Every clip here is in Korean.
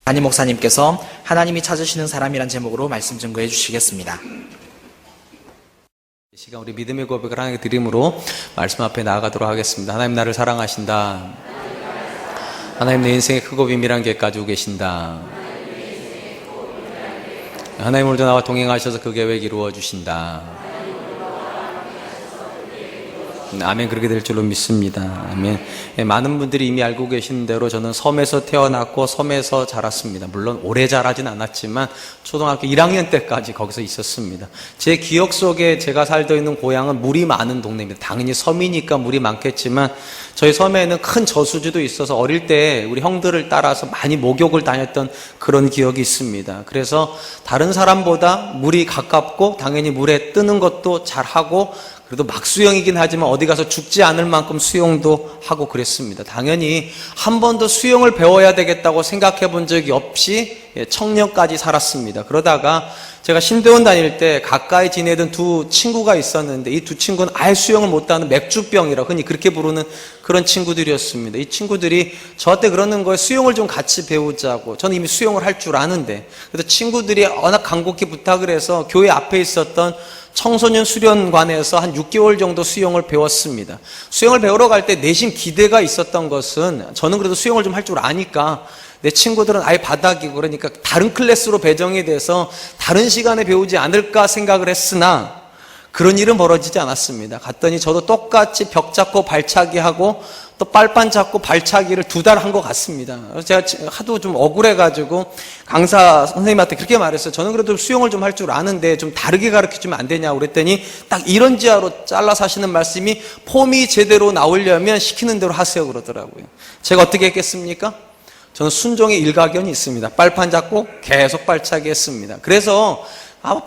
담임 목사님께서 하나님이 찾으시는 사람이란 제목으로 말씀 증거해 주시겠습니다. 이 시간 우리 믿음의 고백을 하나님께 드림으로 말씀 앞에 나아가도록 하겠습니다. 하나님 나를 사랑하신다. 하나님 내 인생에 크고 비밀한 계획 가지고 계신다. 하나님 오늘도 나와 동행하셔서 그 계획 이루어 주신다. 아멘. 그렇게 될 줄로 믿습니다. 아멘. 많은 분들이 이미 알고 계신 대로 저는 섬에서 태어났고 섬에서 자랐습니다. 물론 오래 자라진 않았지만 초등학교 1학년 때까지 거기서 있었습니다. 제 기억 속에 제가 살고 있는 고향은 물이 많은 동네입니다. 당연히 섬이니까 물이 많겠지만 저희 섬에는 큰 저수지도 있어서 어릴 때 우리 형들을 따라서 많이 목욕을 다녔던 그런 기억이 있습니다. 그래서 다른 사람보다 물이 가깝고 당연히 물에 뜨는 것도 잘하고 그래도 막 수영이긴 하지만 어디 가서 죽지 않을 만큼 수영도 하고 그랬습니다. 당연히 한 번도 수영을 배워야 되겠다고 생각해 본 적이 없이 청년까지 살았습니다. 그러다가 제가 신대원 다닐 때 가까이 지내던 두 친구가 있었는데 이 두 친구는 아예 수영을 못하는 맥주병이라고 흔히 그렇게 부르는 그런 친구들이었습니다. 이 친구들이 저한테 그러는 거예요. 수영을 좀 같이 배우자고. 저는 이미 수영을 할 줄 아는데. 그래서 친구들이 워낙 간곡히 부탁을 해서 교회 앞에 있었던 청소년 수련관에서 한 6개월 정도 수영을 배웠습니다. 수영을 배우러 갈 때 내심 기대가 있었던 것은 저는 그래도 수영을 좀 할 줄 아니까 내 친구들은 아예 바닥이고 그러니까 다른 클래스로 배정이 돼서 다른 시간에 배우지 않을까 생각을 했으나 그런 일은 벌어지지 않았습니다. 갔더니 저도 똑같이 벽 잡고 발차기 하고 또 빨판 잡고 발차기를 2달 한 것 같습니다. 그래서 제가 하도 좀 억울해가지고 강사 선생님한테 그렇게 말했어요. 저는 그래도 수영을 좀 할 줄 아는데 좀 다르게 가르쳐주면 안 되냐고 그랬더니 딱 이런 지하로 잘라서 하시는 말씀이 폼이 제대로 나오려면 시키는 대로 하세요 그러더라고요. 제가 어떻게 했겠습니까? 저는 순종의 일가견이 있습니다. 빨판 잡고 계속 발차기 했습니다. 그래서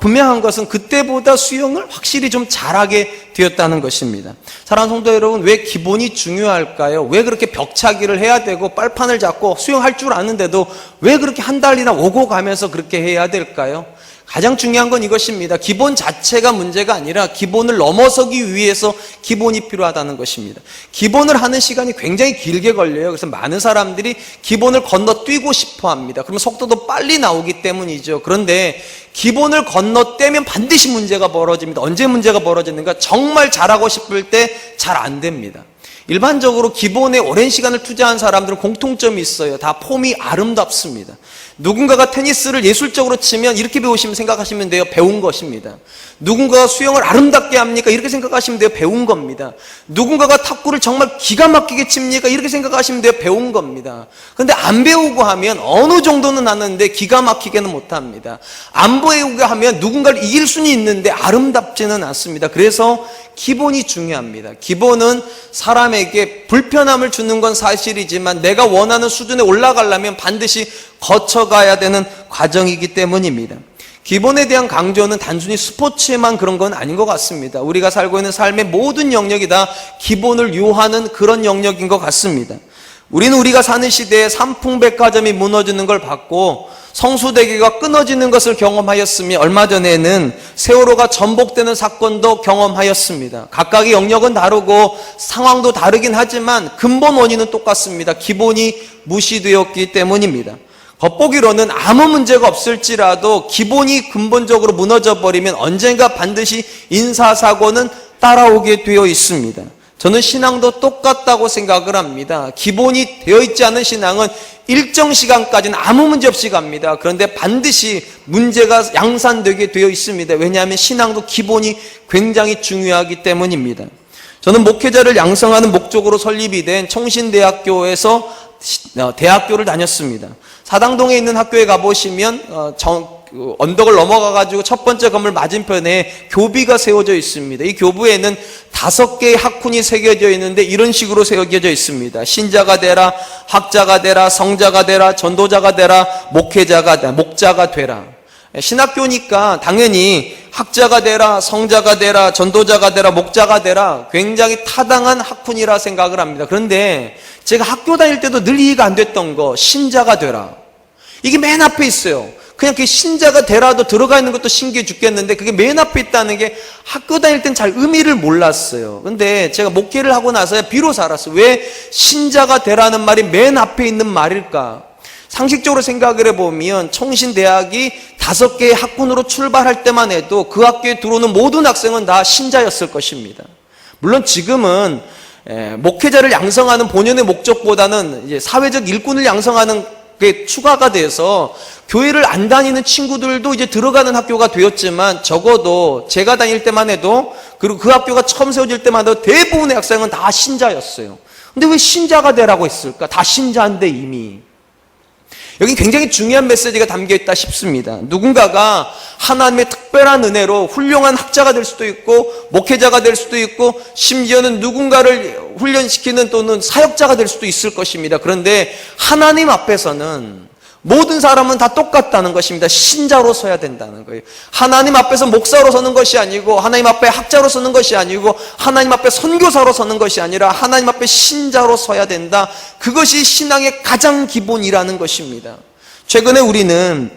분명한 것은 그때보다 수영을 확실히 좀 잘하게 되었다는 것입니다. 사랑하는 성도 여러분, 왜 기본이 중요할까요? 왜 그렇게 벽차기를 해야 되고 빨판을 잡고 수영할 줄 아는데도 왜 그렇게 한 달이나 오고 가면서 그렇게 해야 될까요? 가장 중요한 건 이것입니다. 기본 자체가 문제가 아니라 기본을 넘어서기 위해서 기본이 필요하다는 것입니다. 기본을 하는 시간이 굉장히 길게 걸려요. 그래서 많은 사람들이 기본을 건너뛰고 싶어 합니다. 그러면 속도도 빨리 나오기 때문이죠. 그런데 기본을 건너뛰면 반드시 문제가 벌어집니다. 언제 문제가 벌어지는가? 정말 잘하고 싶을 때 잘 안 됩니다. 일반적으로 기본에 오랜 시간을 투자한 사람들은 공통점이 있어요. 다 폼이 아름답습니다. 누군가가 테니스를 예술적으로 치면 이렇게 배우시면 생각하시면 돼요. 배운 것입니다. 누군가가 수영을 아름답게 합니까? 이렇게 생각하시면 돼요. 배운 겁니다. 누군가가 탁구를 정말 기가 막히게 칩니까? 이렇게 생각하시면 돼요. 배운 겁니다. 그런데 안 배우고 하면 어느 정도는 아는데 기가 막히게는 못합니다. 안 배우고 하면 누군가를 이길 수는 있는데 아름답지는 않습니다. 그래서 기본이 중요합니다. 기본은 사람에게 불편함을 주는 건 사실이지만 내가 원하는 수준에 올라가려면 반드시 거쳐가야 되는 과정이기 때문입니다. 기본에 대한 강조는 단순히 스포츠에만 그런 건 아닌 것 같습니다. 우리가 살고 있는 삶의 모든 영역이 다 기본을 요하는 그런 영역인 것 같습니다. 우리는 우리가 사는 시대에 삼풍백화점이 무너지는 걸 봤고 성수대교가 끊어지는 것을 경험하였으며 얼마 전에는 세월호가 전복되는 사건도 경험하였습니다. 각각의 영역은 다르고 상황도 다르긴 하지만 근본 원인은 똑같습니다. 기본이 무시되었기 때문입니다. 겉보기로는 아무 문제가 없을지라도 기본이 근본적으로 무너져 버리면 언젠가 반드시 인사사고는 따라오게 되어 있습니다. 저는 신앙도 똑같다고 생각을 합니다. 기본이 되어 있지 않은 신앙은 일정 시간까지는 아무 문제 없이 갑니다. 그런데 반드시 문제가 양산되게 되어 있습니다. 왜냐하면 신앙도 기본이 굉장히 중요하기 때문입니다. 저는 목회자를 양성하는 목적으로 설립이 된 청신대학교에서 대학교를 다녔습니다. 사당동에 있는 학교에 가보시면 언덕을 넘어가가지고 첫 번째 건물 맞은편에 교비가 세워져 있습니다. 이 교부에는 5개의 학훈이 새겨져 있는데 이런 식으로 새겨져 있습니다. 신자가 되라, 학자가 되라, 성자가 되라, 전도자가 되라, 목회자가 되라, 목자가 되라. 신학교니까 당연히 학자가 되라, 성자가 되라, 전도자가 되라, 목자가 되라 굉장히 타당한 학훈이라 생각을 합니다. 그런데 제가 학교 다닐 때도 늘 이해가 안 됐던 거 신자가 되라. 이게 맨 앞에 있어요. 그냥 그 신자가 되라도 들어가 있는 것도 신기해 죽겠는데 그게 맨 앞에 있다는 게 학교 다닐 땐 잘 의미를 몰랐어요. 근데 제가 목회를 하고 나서야 비로소 알았어요. 왜 신자가 되라는 말이 맨 앞에 있는 말일까? 상식적으로 생각을 해보면 청신대학이 5개의 학군으로 출발할 때만 해도 그 학교에 들어오는 모든 학생은 다 신자였을 것입니다. 물론 지금은 목회자를 양성하는 본연의 목적보다는 이제 사회적 일꾼을 양성하는 게 추가가 돼서 교회를 안 다니는 친구들도 이제 들어가는 학교가 되었지만, 적어도 제가 다닐 때만 해도, 그리고 그 학교가 처음 세워질 때만 해도 대부분의 학생은 다 신자였어요. 근데 왜 신자가 되라고 했을까? 다 신자인데 이미. 여기 굉장히 중요한 메시지가 담겨있다 싶습니다. 누군가가 하나님의 특별한 은혜로 훌륭한 학자가 될 수도 있고 목회자가 될 수도 있고 심지어는 누군가를 훈련시키는 또는 사역자가 될 수도 있을 것입니다. 그런데 하나님 앞에서는 모든 사람은 다 똑같다는 것입니다. 신자로 서야 된다는 거예요. 하나님 앞에서 목사로 서는 것이 아니고, 하나님 앞에 학자로 서는 것이 아니고, 하나님 앞에 선교사로 서는 것이 아니라 하나님 앞에 신자로 서야 된다. 그것이 신앙의 가장 기본이라는 것입니다. 최근에 우리는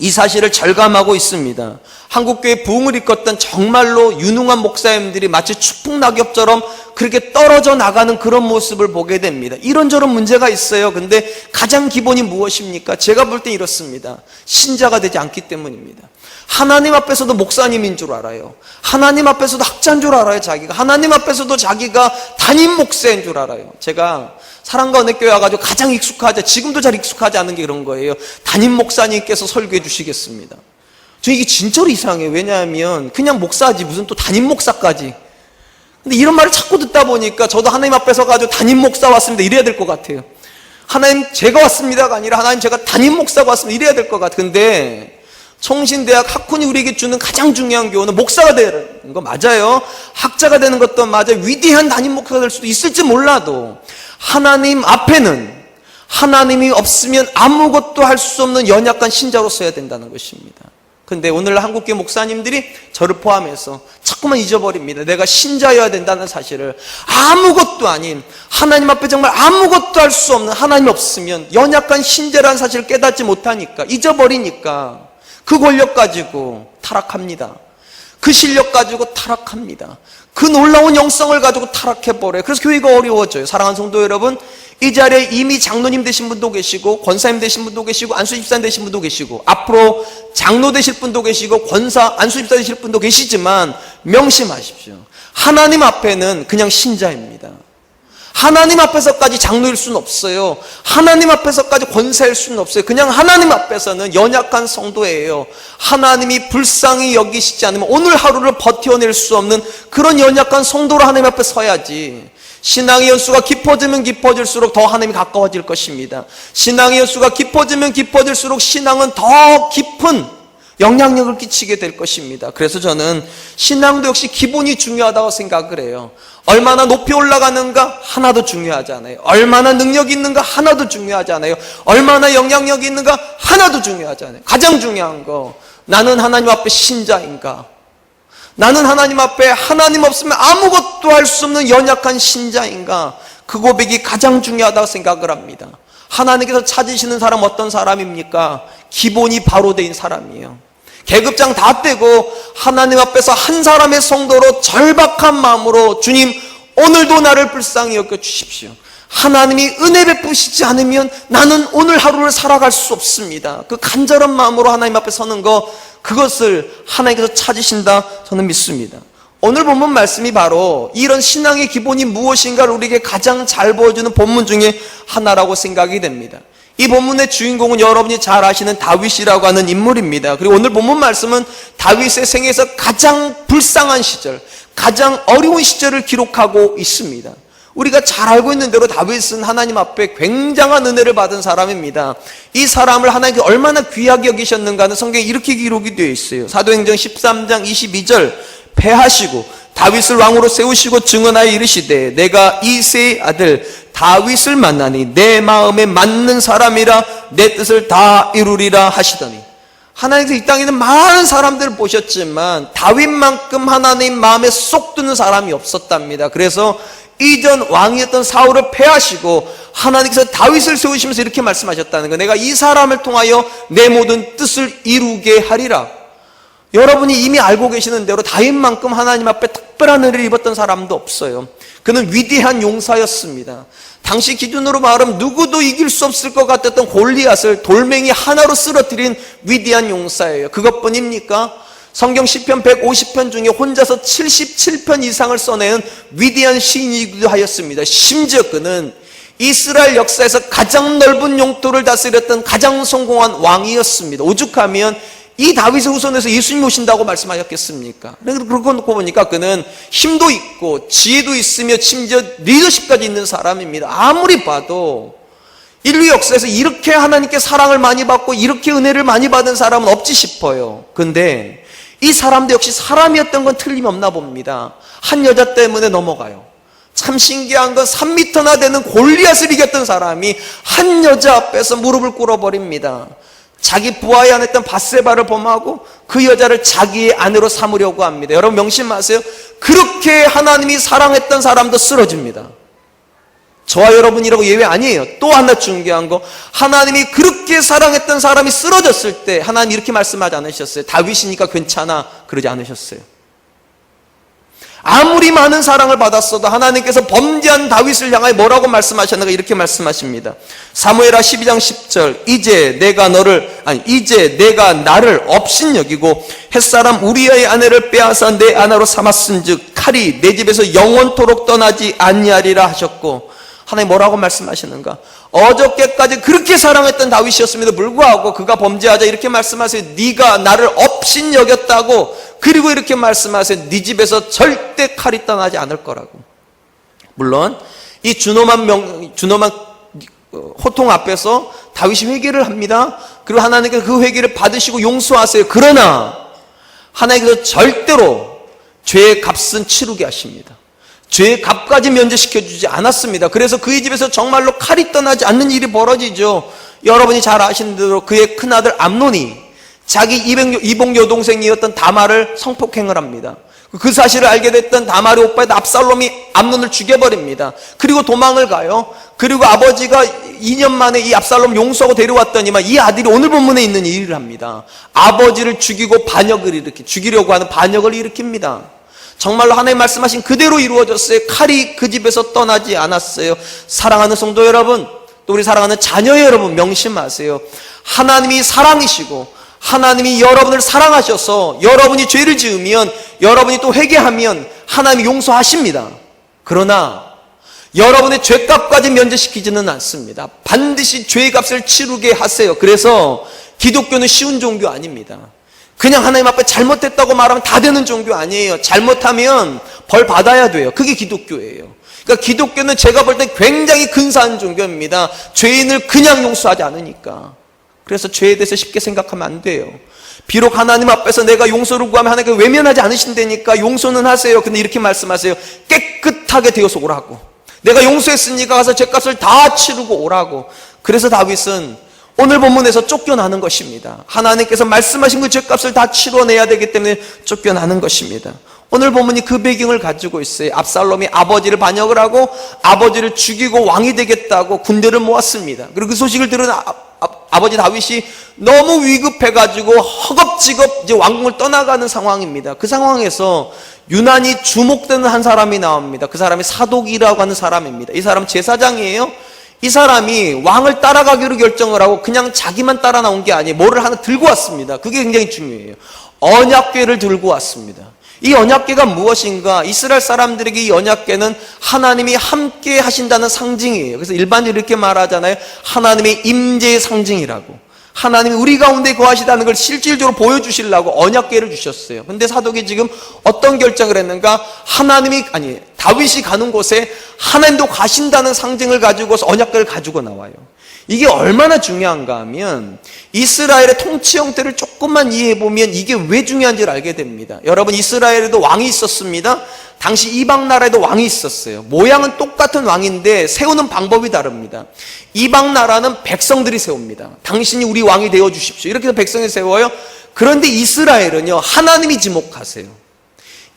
이 사실을 절감하고 있습니다. 한국교회 부흥을 이끌었던 정말로 유능한 목사님들이 마치 추풍낙엽처럼 그렇게 떨어져 나가는 그런 모습을 보게 됩니다. 이런저런 문제가 있어요. 근데 가장 기본이 무엇입니까? 제가 볼 때 이렇습니다. 신자가 되지 않기 때문입니다. 하나님 앞에서도 목사님인 줄 알아요. 하나님 앞에서도 학자인 줄 알아요. 자기가 하나님 앞에서도 자기가 담임 목사인 줄 알아요. 제가 사랑과 은혜교회 와가지고 가장 익숙하지, 지금도 잘 익숙하지 않은 게 그런 거예요. 담임 목사님께서 설교해 주시겠습니다. 저 이게 진짜로 이상해요. 왜냐하면 그냥 목사지 무슨 또 담임 목사까지. 근데 이런 말을 자꾸 듣다 보니까 저도 하나님 앞에 서가지고 담임 목사 왔습니다 이래야 될 것 같아요. 하나님 제가 왔습니다가 아니라 하나님 제가 담임 목사가 왔습니다 이래야 될 것 같아요. 근데 청신대학 학훈이 우리에게 주는 가장 중요한 교훈은 목사가 되는 거 맞아요. 학자가 되는 것도 맞아요. 위대한 담임 목사가 될 수도 있을지 몰라도 하나님 앞에는 하나님이 없으면 아무것도 할 수 없는 연약한 신자로 서야 된다는 것입니다. 근데 오늘 한국교회 목사님들이 저를 포함해서 자꾸만 잊어버립니다. 내가 신자여야 된다는 사실을. 아무것도 아닌 하나님 앞에 정말 아무것도 할 수 없는 하나님이 없으면 연약한 신자라는 사실을 깨닫지 못하니까, 잊어버리니까 그 권력 가지고 타락합니다. 그 실력 가지고 타락합니다. 그 놀라운 영성을 가지고 타락해버려요. 그래서 교회가 어려워져요. 사랑하는 성도 여러분, 이 자리에 이미 장로님 되신 분도 계시고 권사님 되신 분도 계시고 안수집사님 되신 분도 계시고 앞으로 장로 되실 분도 계시고 권사, 안수집사 되실 분도 계시지만 명심하십시오. 하나님 앞에는 그냥 신자입니다. 하나님 앞에서까지 장로일 수는 없어요. 하나님 앞에서까지 권사일 수는 없어요. 그냥 하나님 앞에서는 연약한 성도예요. 하나님이 불쌍히 여기시지 않으면 오늘 하루를 버텨낼 수 없는 그런 연약한 성도로 하나님 앞에 서야지. 신앙의 연수가 깊어지면 깊어질수록 더 하나님이 가까워질 것입니다. 신앙의 연수가 깊어지면 깊어질수록 신앙은 더 깊은 영향력을 끼치게 될 것입니다. 그래서 저는 신앙도 역시 기본이 중요하다고 생각을 해요. 얼마나 높이 올라가는가 하나도 중요하지 않아요. 얼마나 능력이 있는가 하나도 중요하지 않아요. 얼마나 영향력이 있는가 하나도 중요하지 않아요. 가장 중요한 거, 나는 하나님 앞에 신자인가? 나는 하나님 앞에 하나님 없으면 아무것도 할 수 없는 연약한 신자인가? 그 고백이 가장 중요하다고 생각을 합니다. 하나님께서 찾으시는 사람 어떤 사람입니까? 기본이 바로 된 사람이에요. 계급장 다 떼고 하나님 앞에서 한 사람의 성도로 절박한 마음으로, 주님 오늘도 나를 불쌍히 여겨주십시오. 하나님이 은혜 베푸시지 않으면 나는 오늘 하루를 살아갈 수 없습니다. 그 간절한 마음으로 하나님 앞에 서는 것, 그것을 하나님께서 찾으신다 저는 믿습니다. 오늘 본문 말씀이 바로 이런 신앙의 기본이 무엇인가를 우리에게 가장 잘 보여주는 본문 중에 하나라고 생각이 됩니다. 이 본문의 주인공은 여러분이 잘 아시는 다윗이라고 하는 인물입니다. 그리고 오늘 본문 말씀은 다윗의 생애에서 가장 불쌍한 시절, 가장 어려운 시절을 기록하고 있습니다. 우리가 잘 알고 있는 대로 다윗은 하나님 앞에 굉장한 은혜를 받은 사람입니다. 이 사람을 하나님께 얼마나 귀하게 여기셨는가 하는 성경에 이렇게 기록이 되어 있어요. 사도행전 13장 22절, 패하시고 다윗을 왕으로 세우시고 증언하여 이르시되 내가 이새의 아들 다윗을 만나니 내 마음에 맞는 사람이라 내 뜻을 다 이루리라 하시더니, 하나님께서 이 땅에 있는 많은 사람들을 보셨지만 다윗만큼 하나님 마음에 쏙 드는 사람이 없었답니다. 그래서 이전 왕이었던 사울을 패하시고 하나님께서 다윗을 세우시면서 이렇게 말씀하셨다는 거예요. 내가 이 사람을 통하여 내 모든 뜻을 이루게 하리라. 여러분이 이미 알고 계시는 대로 다윗만큼 하나님 앞에 특별한 은혜를 입었던 사람도 없어요. 그는 위대한 용사였습니다. 당시 기준으로 말하면 누구도 이길 수 없을 것 같았던 골리앗을 돌멩이 하나로 쓰러뜨린 위대한 용사예요. 그것뿐입니까? 성경 시편 150편 중에 혼자서 77편 이상을 써내는 위대한 시인이기도 하였습니다. 심지어 그는 이스라엘 역사에서 가장 넓은 영토를 다스렸던 가장 성공한 왕이었습니다. 오죽하면 이 다윗의 후손에서 예수님 오신다고 말씀하셨겠습니까? 그러고 놓고 보니까 그는 힘도 있고 지혜도 있으며 심지어 리더십까지 있는 사람입니다. 아무리 봐도 인류 역사에서 이렇게 하나님께 사랑을 많이 받고 이렇게 은혜를 많이 받은 사람은 없지 싶어요. 근데 이 사람도 역시 사람이었던 건 틀림없나 봅니다. 한 여자 때문에 넘어가요. 참 신기한 건 3m나 되는 골리앗을 이겼던 사람이 한 여자 앞에서 무릎을 꿇어버립니다. 자기 부하에 안했던 밧세바를 범하고 그 여자를 자기의 아내로 삼으려고 합니다. 여러분 명심하세요. 그렇게 하나님이 사랑했던 사람도 쓰러집니다. 저와 여러분이라고 예외 아니에요. 또 하나 중요한 거, 하나님이 그렇게 사랑했던 사람이 쓰러졌을 때 하나님 이렇게 말씀하지 않으셨어요. 다윗이니까 괜찮아, 그러지 않으셨어요. 아무리 많은 사랑을 받았어도 하나님께서 범죄한 다윗을 향하여 뭐라고 말씀하셨는가? 이렇게 말씀하십니다. 사무엘하 12장 10절 이제 내가 나를 업신여기고 햇사람 우리아의 아내를 빼앗아 내 아내로 삼았은즉 칼이 내 집에서 영원토록 떠나지 아니하리라 하셨고, 하나님 뭐라고 말씀하시는가? 어저께까지 그렇게 사랑했던 다윗이었음에도 불구하고 그가 범죄하자 이렇게 말씀하세요. 네가 나를 업신여겼다고, 그리고 이렇게 말씀하세요. 네 집에서 절대 칼이 떠나지 않을 거라고. 물론 이 준엄한 호통 앞에서 다윗이 회개를 합니다. 그리고 하나님께서 그 회개를 받으시고 용서하세요. 그러나 하나님께서 절대로 죄의 값은 치르게 하십니다. 죄의 값까지 면제시켜주지 않았습니다. 그래서 그의 집에서 정말로 칼이 떠나지 않는 일이 벌어지죠. 여러분이 잘 아시는 대로 그의 큰아들 암논이 자기 이복 여동생이었던 다말을 성폭행을 합니다. 그 사실을 알게 됐던 다말의 오빠인 압살롬이 암논을 죽여버립니다. 그리고 도망을 가요. 그리고 아버지가 2년 만에 이 압살롬 용서하고 데려왔더니만 이 아들이 오늘 본문에 있는 일을 합니다. 아버지를 죽이고 죽이려고 하는 반역을 일으킵니다. 정말로 하나님 말씀하신 그대로 이루어졌어요. 칼이 그 집에서 떠나지 않았어요. 사랑하는 성도 여러분, 또 우리 사랑하는 자녀 여러분, 명심하세요. 하나님이 사랑이시고 하나님이 여러분을 사랑하셔서 여러분이 죄를 지으면, 여러분이 또 회개하면 하나님이 용서하십니다. 그러나 여러분의 죄값까지 면제시키지는 않습니다. 반드시 죄값을 치르게 하세요. 그래서 기독교는 쉬운 종교 아닙니다. 그냥 하나님 앞에 잘못했다고 말하면 다 되는 종교 아니에요. 잘못하면 벌 받아야 돼요. 그게 기독교예요. 그러니까 기독교는 제가 볼 때 굉장히 근사한 종교입니다. 죄인을 그냥 용서하지 않으니까. 그래서 죄에 대해서 쉽게 생각하면 안 돼요. 비록 하나님 앞에서 내가 용서를 구하면 하나님께서 외면하지 않으신다니까 용서는 하세요. 근데 이렇게 말씀하세요. 깨끗하게 되어서 오라고. 내가 용서했으니까 가서 죄값을 다 치르고 오라고. 그래서 다윗은 오늘 본문에서 쫓겨나는 것입니다. 하나님께서 말씀하신 그 죄값을 다 치러내야 되기 때문에 쫓겨나는 것입니다. 오늘 본문이 그 배경을 가지고 있어요. 압살롬이 아버지를 반역을 하고 아버지를 죽이고 왕이 되겠다고 군대를 모았습니다. 그리고 그 소식을 들은 아버지 다윗이 너무 위급해가지고 허겁지겁 이제 왕궁을 떠나가는 상황입니다. 그 상황에서 유난히 주목되는 한 사람이 나옵니다. 그 사람이 사독이라고 하는 사람입니다. 이 사람 제사장이에요. 이 사람이 왕을 따라가기로 결정을 하고 그냥 자기만 따라 나온 게 아니에요. 뭐를 하나 들고 왔습니다. 그게 굉장히 중요해요. 언약궤를 들고 왔습니다. 이 언약궤가 무엇인가? 이스라엘 사람들에게 이 언약궤는 하나님이 함께 하신다는 상징이에요. 그래서 일반적으로 이렇게 말하잖아요. 하나님의 임재의 상징이라고. 하나님이 우리 가운데 거하시다는 걸 실질적으로 보여주시려고 언약궤를 주셨어요. 근데 사독이 지금 어떤 결정을 했는가? 다윗이 가는 곳에 하나님도 가신다는 상징을 가지고서 언약궤를 가지고 나와요. 이게 얼마나 중요한가 하면 이스라엘의 통치 형태를 조금만 이해해보면 이게 왜 중요한지를 알게 됩니다. 여러분, 이스라엘에도 왕이 있었습니다. 당시 이방 나라에도 왕이 있었어요. 모양은 똑같은 왕인데 세우는 방법이 다릅니다. 이방 나라는 백성들이 세웁니다. 당신이 우리 왕이 되어 주십시오. 이렇게 해서 백성이 세워요. 그런데 이스라엘은요, 하나님이 지목하세요.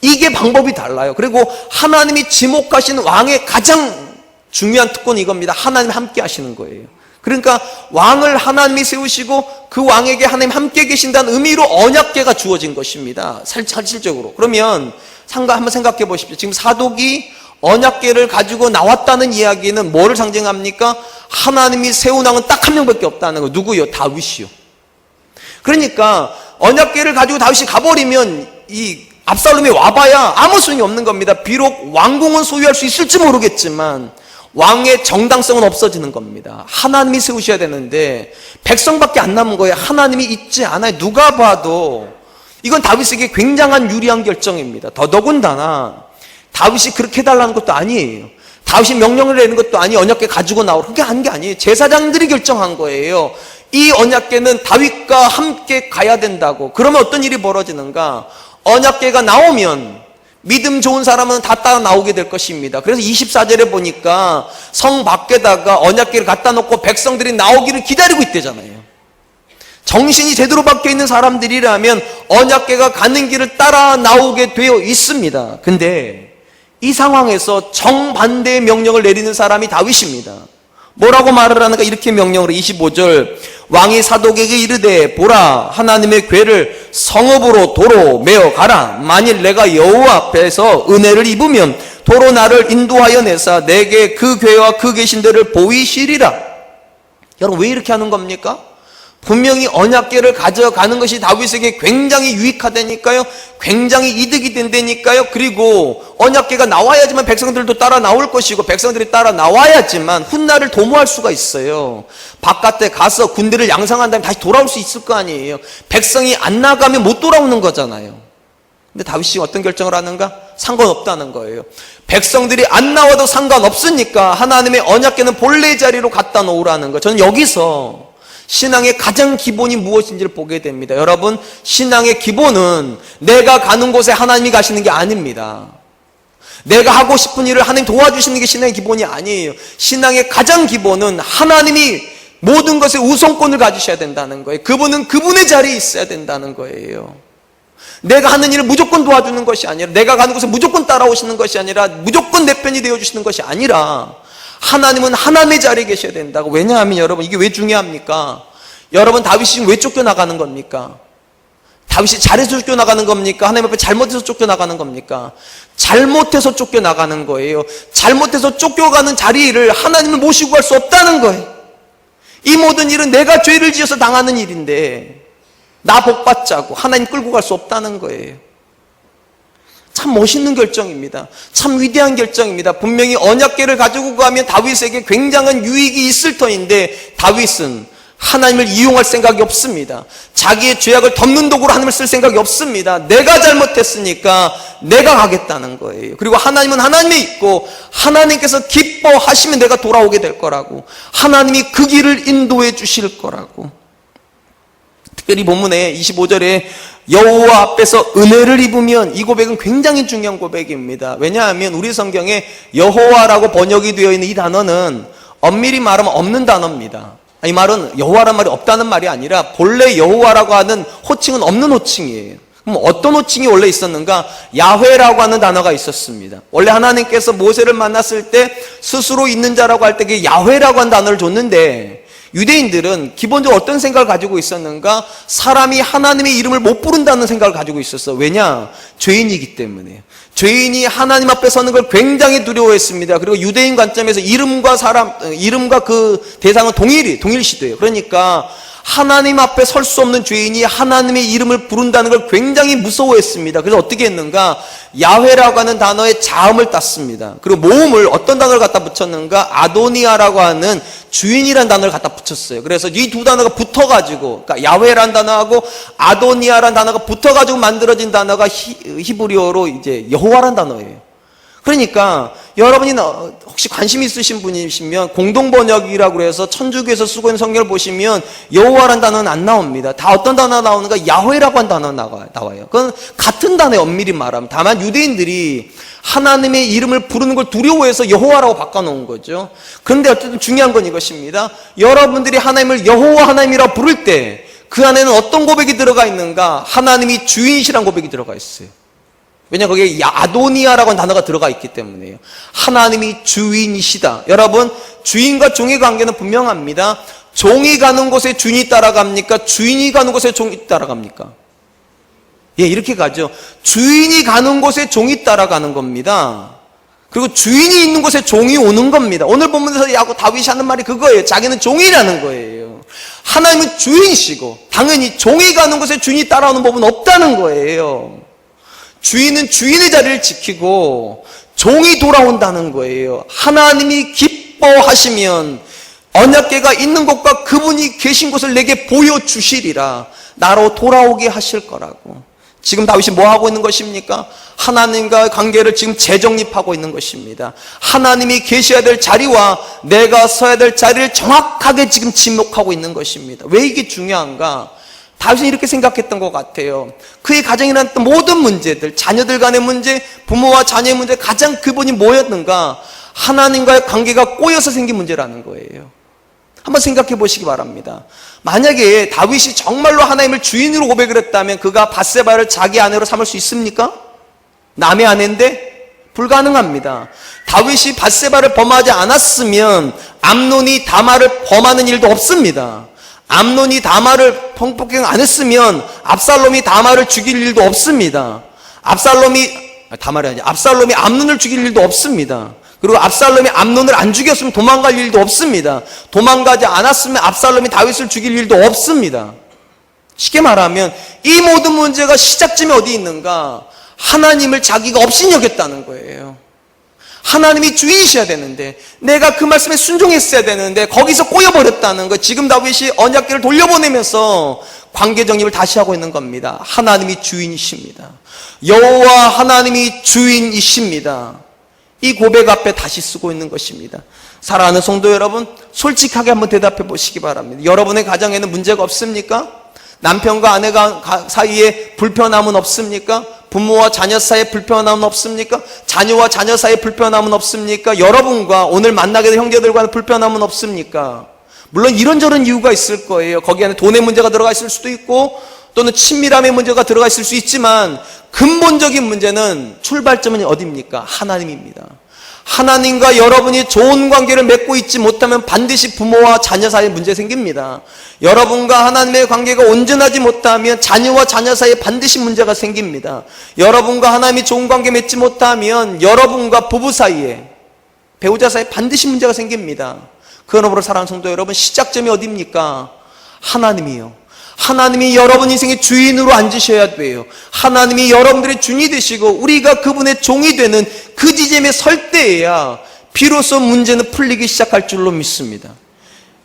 이게 방법이 달라요. 그리고 하나님이 지목하신 왕의 가장 중요한 특권이 이겁니다. 하나님이 함께 하시는 거예요. 그러니까 왕을 하나님이 세우시고 그 왕에게 하나님 함께 계신다는 의미로 언약궤가 주어진 것입니다. 실질적으로. 그러면 한번 생각해 보십시오. 지금 사독이 언약궤를 가지고 나왔다는 이야기는 뭐를 상징합니까? 하나님이 세운 왕은 딱 한 명밖에 없다는 거. 누구요? 다윗이요. 그러니까 언약궤를 가지고 다윗이 가버리면 이 압살롬이 와봐야 아무 소용이 없는 겁니다. 비록 왕궁은 소유할 수 있을지 모르겠지만 왕의 정당성은 없어지는 겁니다. 하나님이 세우셔야 되는데 백성밖에 안 남은 거예요. 하나님이 있지 않아요. 누가 봐도 이건 다윗에게 굉장한 유리한 결정입니다. 더더군다나 다윗이 그렇게 해달라는 것도 아니에요. 다윗이 명령을 내는 것도 아니에요. 언약궤 가지고 나오라. 그게 한 게 아니에요. 제사장들이 결정한 거예요. 이 언약궤는 다윗과 함께 가야 된다고. 그러면 어떤 일이 벌어지는가? 언약궤가 나오면 믿음 좋은 사람은 다 따라 나오게 될 것입니다. 그래서 24절에 보니까 성 밖에다가 언약궤를 갖다 놓고 백성들이 나오기를 기다리고 있대잖아요. 정신이 제대로 박혀 있는 사람들이라면 언약궤가 가는 길을 따라 나오게 되어 있습니다. 근데 이 상황에서 정반대의 명령을 내리는 사람이 다윗입니다. 뭐라고 말을 하는가? 이렇게 명령을 25절 왕이 사독에게 이르되 보라 하나님의 궤를 성읍으로 도로 메어 가라. 만일 내가 여호와 앞에서 은혜를 입으면 도로 나를 인도하여 내사 내게 그 궤와 그 계신 데를 보이시리라. 여러분 왜 이렇게 하는 겁니까? 분명히 언약궤를 가져가는 것이 다윗에게 굉장히 유익하다니까요. 굉장히 이득이 된다니까요. 그리고 언약궤가 나와야지만 백성들도 따라 나올 것이고 백성들이 따라 나와야지만 훗날을 도모할 수가 있어요. 바깥에 가서 군대를 양성한 다음에 다시 돌아올 수 있을 거 아니에요. 백성이 안 나가면 못 돌아오는 거잖아요. 근데 다윗이 어떤 결정을 하는가? 상관없다는 거예요. 백성들이 안 나와도 상관없으니까 하나님의 언약궤는 본래 자리로 갖다 놓으라는 거예요. 저는 여기서 신앙의 가장 기본이 무엇인지를 보게 됩니다. 여러분, 신앙의 기본은 내가 가는 곳에 하나님이 가시는 게 아닙니다. 내가 하고 싶은 일을 하나님 도와주시는 게 신앙의 기본이 아니에요. 신앙의 가장 기본은 하나님이 모든 것에 우선권을 가지셔야 된다는 거예요. 그분은 그분의 자리에 있어야 된다는 거예요. 내가 하는 일을 무조건 도와주는 것이 아니라, 내가 가는 곳에 무조건 따라오시는 것이 아니라, 무조건 내 편이 되어주시는 것이 아니라 하나님은 하나님의 자리에 계셔야 된다고. 왜냐하면 여러분 이게 왜 중요합니까? 여러분 다윗이 지금 왜 쫓겨나가는 겁니까? 다윗이 잘해서 쫓겨나가는 겁니까? 하나님 앞에 잘못해서 쫓겨나가는 겁니까? 잘못해서 쫓겨나가는 거예요. 잘못해서 쫓겨가는 자리를 하나님을 모시고 갈 수 없다는 거예요. 이 모든 일은 내가 죄를 지어서 당하는 일인데 나 복받자고 하나님 끌고 갈 수 없다는 거예요. 참 멋있는 결정입니다. 참 위대한 결정입니다. 분명히 언약궤를 가지고 가면 다윗에게 굉장한 유익이 있을 터인데 다윗은 하나님을 이용할 생각이 없습니다. 자기의 죄악을 덮는 도구로 하나님을 쓸 생각이 없습니다. 내가 잘못했으니까 내가 가겠다는 거예요. 그리고 하나님은 하나님에 있고 하나님께서 기뻐하시면 내가 돌아오게 될 거라고, 하나님이 그 길을 인도해 주실 거라고. 특별히 본문에 25절에 여호와 앞에서 은혜를 입으면, 이 고백은 굉장히 중요한 고백입니다. 왜냐하면 우리 성경에 여호와라고 번역이 되어 있는 이 단어는 엄밀히 말하면 없는 단어입니다. 이 말은 여호와란 말이 없다는 말이 아니라 본래 여호와라고 하는 호칭은 없는 호칭이에요. 그럼 어떤 호칭이 원래 있었는가? 야훼라고 하는 단어가 있었습니다. 원래 하나님께서 모세를 만났을 때 스스로 있는 자라고 할 때 그 야훼라고 하는 단어를 줬는데, 유대인들은 기본적으로 어떤 생각을 가지고 있었는가? 사람이 하나님의 이름을 못 부른다는 생각을 가지고 있었어. 왜냐? 죄인이기 때문에. 죄인이 하나님 앞에 서는 걸 굉장히 두려워했습니다. 그리고 유대인 관점에서 이름과 그 대상은 동일시돼요. 그러니까 하나님 앞에 설 수 없는 죄인이 하나님의 이름을 부른다는 걸 굉장히 무서워했습니다. 그래서 어떻게 했는가? 야훼라고 하는 단어에 자음을 땄습니다. 그리고 모음을 어떤 단어를 갖다 붙였는가? 아도니아라고 하는 주인이라는 단어를 갖다 붙였어요. 그래서 이 두 단어가 붙어가지고, 그러니까 야훼라는 단어하고 아도니아라는 단어가 붙어가지고 만들어진 단어가 히브리어로 이제 여호와라는 단어예요. 그러니까 여러분이 혹시 관심 있으신 분이시면 공동번역이라고 해서 천주교에서 쓰고 있는 성경을 보시면 여호와라는 단어는 안 나옵니다. 다 어떤 단어가 나오는가? 야훼라고 하는 단어가 나와요. 그건 같은 단어예요, 엄밀히 말하면. 다만 유대인들이 하나님의 이름을 부르는 걸 두려워해서 여호와라고 바꿔놓은 거죠. 그런데 어쨌든 중요한 건 이것입니다. 여러분들이 하나님을 여호와 하나님이라고 부를 때 그 안에는 어떤 고백이 들어가 있는가? 하나님이 주인이시라는 고백이 들어가 있어요. 왜냐, 거기에 아도니아라고 하는 단어가 들어가 있기 때문에요. 하나님이 주인이시다. 여러분, 주인과 종의 관계는 분명합니다. 종이 가는 곳에 주인이 따라갑니까? 주인이 가는 곳에 종이 따라갑니까? 예, 이렇게 가죠. 주인이 가는 곳에 종이 따라가는 겁니다. 그리고 주인이 있는 곳에 종이 오는 겁니다. 오늘 본문에서 야고 다윗이 하는 말이 그거예요. 자기는 종이라는 거예요. 하나님은 주인이시고 당연히 종이 가는 곳에 주인이 따라오는 법은 없다는 거예요. 주인은 주인의 자리를 지키고 종이 돌아온다는 거예요. 하나님이 기뻐하시면 언약궤가 있는 곳과 그분이 계신 곳을 내게 보여주시리라. 나로 돌아오게 하실 거라고. 지금 다윗이 뭐 하고 있는 것입니까? 하나님과의 관계를 지금 재정립하고 있는 것입니다. 하나님이 계셔야 될 자리와 내가 서야 될 자리를 정확하게 지금 지목하고 있는 것입니다. 왜 이게 중요한가? 다윗은 이렇게 생각했던 것 같아요. 그의 가정에 일어났던 모든 문제들, 자녀들 간의 문제, 부모와 자녀의 문제, 가장 근본이 뭐였는가? 하나님과의 관계가 꼬여서 생긴 문제라는 거예요. 한번 생각해 보시기 바랍니다. 만약에 다윗이 정말로 하나님을 주인으로 고백을 했다면 그가 밧세바를 자기 아내로 삼을 수 있습니까? 남의 아내인데 불가능합니다. 다윗이 밧세바를 범하지 않았으면 암논이 다말을 범하는 일도 없습니다. 암논이 다말을 성폭행 안 했으면 압살롬이 다말을 죽일 일도 없습니다. 압살롬이 암논을 죽일 일도 없습니다. 그리고 압살롬이 암논을 안 죽였으면 도망갈 일도 없습니다. 도망가지 않았으면 압살롬이 다윗을 죽일 일도 없습니다. 쉽게 말하면 이 모든 문제가 시작점이 어디 있는가? 하나님을 자기가 없이 여겼다는 거예요. 하나님이 주인이셔야 되는데 내가 그 말씀에 순종했어야 되는데 거기서 꼬여버렸다는 거. 지금 다윗이 언약궤를 돌려보내면서 관계 정립을 다시 하고 있는 겁니다. 하나님이 주인이십니다. 여호와 하나님이 주인이십니다. 이 고백 앞에 다시 쓰고 있는 것입니다. 사랑하는 성도 여러분, 솔직하게 한번 대답해 보시기 바랍니다. 여러분의 가정에는 문제가 없습니까? 남편과 아내가 사이에 불편함은 없습니까? 부모와 자녀 사이에 불편함은 없습니까? 자녀와 자녀 사이에 불편함은 없습니까? 여러분과 오늘 만나게 될 형제들과는 불편함은 없습니까? 물론 이런저런 이유가 있을 거예요. 거기 안에 돈의 문제가 들어가 있을 수도 있고 또는 친밀함의 문제가 들어가 있을 수 있지만 근본적인 문제는 출발점은 어디입니까? 하나님입니다. 하나님과 여러분이 좋은 관계를 맺고 있지 못하면 반드시 부모와 자녀 사이에 문제 생깁니다. 여러분과 하나님의 관계가 온전하지 못하면 자녀와 자녀 사이에 반드시 문제가 생깁니다. 여러분과 하나님이 좋은 관계 맺지 못하면 여러분과 부부 사이에, 배우자 사이에 반드시 문제가 생깁니다. 그러므로 사랑하는 성도 여러분, 시작점이 어디입니까? 하나님이요. 하나님이 여러분 인생의 주인으로 앉으셔야 돼요. 하나님이 여러분들의 주인이 되시고 우리가 그분의 종이 되는 그 지점에 설 때에야 비로소 문제는 풀리기 시작할 줄로 믿습니다.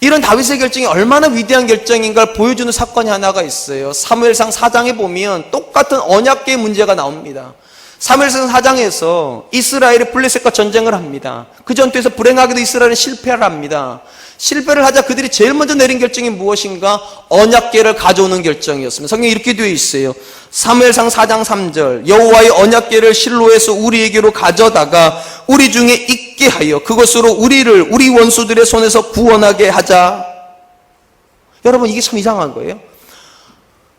이런 다윗의 결정이 얼마나 위대한 결정인가를 보여주는 사건이 하나가 있어요. 사무엘상 4장에 보면 똑같은 언약궤의 문제가 나옵니다. 사무엘상 4장에서 이스라엘이 블레셋과 전쟁을 합니다. 그 전투에서 불행하게도 이스라엘은 실패를 합니다. 실패를 하자 그들이 제일 먼저 내린 결정이 무엇인가? 언약궤를 가져오는 결정이었습니다. 성경에 이렇게 되어 있어요. 사무엘상 4장 3절 여호와의 언약궤를 실로에서 우리에게로 가져다가 우리 중에 있게 하여 그것으로 우리를 우리 원수들의 손에서 구원하게 하자. 여러분, 이게 참 이상한 거예요.